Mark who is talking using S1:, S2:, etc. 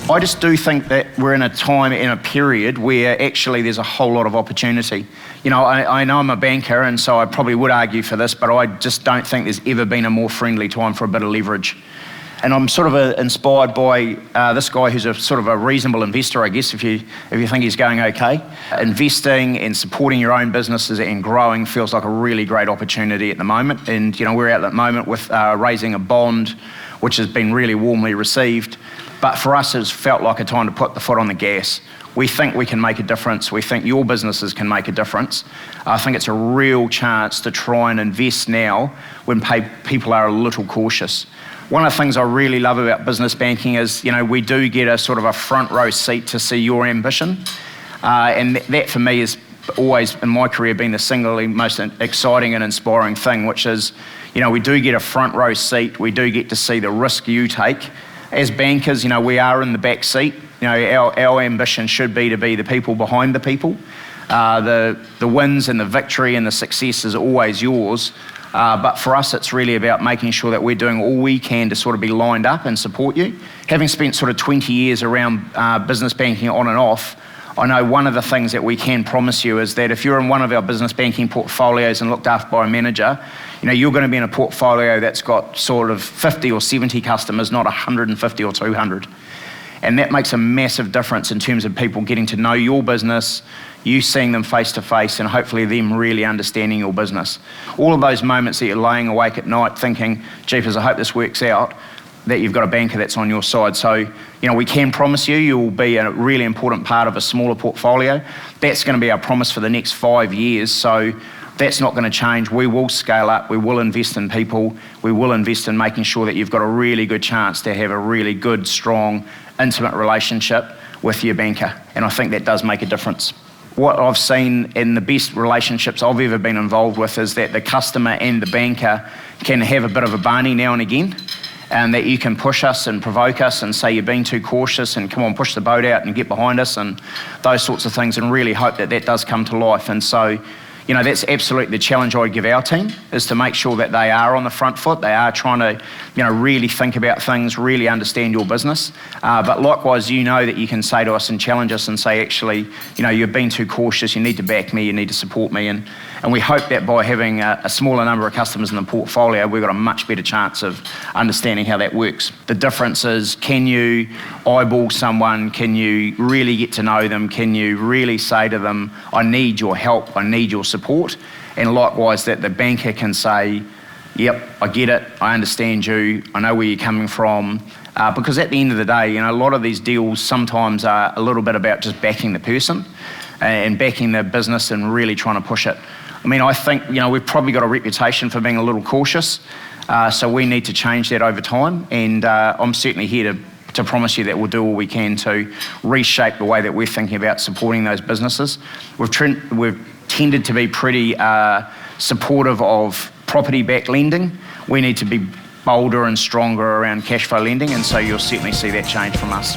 S1: I just do think that we're in a time, in a period where actually there's a whole lot of opportunity. You know, I know I'm a banker, and so I probably would argue for this, but I just don't think there's ever been a more friendly time for a bit of leverage. And I'm sort of inspired by this guy who's a sort of a reasonable investor, I guess, if you think he's going okay. Investing and supporting your own businesses and growing feels like a really great opportunity at the moment. And, you know, we're at that moment with raising a bond, which has been really warmly received. But for us, it's felt like a time to put the foot on the gas. We think we can make a difference. We think your businesses can make a difference. I think it's a real chance to try and invest now when people are a little cautious. One of the things I really love about business banking is, you know, we do get a sort of a front row seat to see your ambition. And that for me is always, in my career, been the single most exciting and inspiring thing, which is, you know, we do get a front row seat. We do get to see the risk you take. As bankers, you know, we are in the back seat. You know, our ambition should be to be the people behind the people. The wins and the victory and the success is always yours. But for us, it's really about making sure that we're doing all we can to sort of be lined up and support you. Having spent sort of 20 years around business banking on and off, I know one of the things that we can promise you is that if you're in one of our business banking portfolios and looked after by a manager, you know, you're going to be in a portfolio that's got sort of 50 or 70 customers, not 150 or 200. And that makes a massive difference in terms of people getting to know your business, you seeing them face to face, and hopefully them really understanding your business. All of those moments that you're laying awake at night thinking, jeepers, I hope this works out, that you've got a banker that's on your side. So, you know, we can promise you will be a really important part of a smaller portfolio. That's going to be our promise for the next 5 years. So that's not going to change. We will scale up. We will invest in people. We will invest in making sure that you've got a really good chance to have a really good, strong, intimate relationship with your banker. And I think that does make a difference. What I've seen in the best relationships I've ever been involved with is that the customer and the banker can have a bit of a barney now and again, and that you can push us and provoke us and say you're being too cautious and come on, push the boat out and get behind us and those sorts of things, and really hope that that does come to life. And so, you know, that's absolutely the challenge I'd give our team, is to make sure that they are on the front foot. They are trying to, you know, really think about things, really understand your business. But likewise, you know that you can say to us and challenge us and say, actually, you know, you've been too cautious, you need to back me, you need to support me. And we hope that by having a smaller number of customers in the portfolio, we've got a much better chance of understanding how that works. The difference is, can you eyeball someone? Can you really get to know them? Can you really say to them, I need your help, I need your support? And likewise, that the banker can say, yep, I get it, I understand you, I know where you're coming from. Because at the end of the day, you know, a lot of these deals sometimes are a little bit about just backing the person and backing the business and really trying to push it. I mean, I think, you know, we've probably got a reputation for being a little cautious, so we need to change that over time. And I'm certainly here to promise you that we'll do all we can to reshape the way that we're thinking about supporting those businesses. We've tended to be pretty supportive of property-backed lending. We need to be bolder and stronger around cash flow lending, and so you'll certainly see that change from us.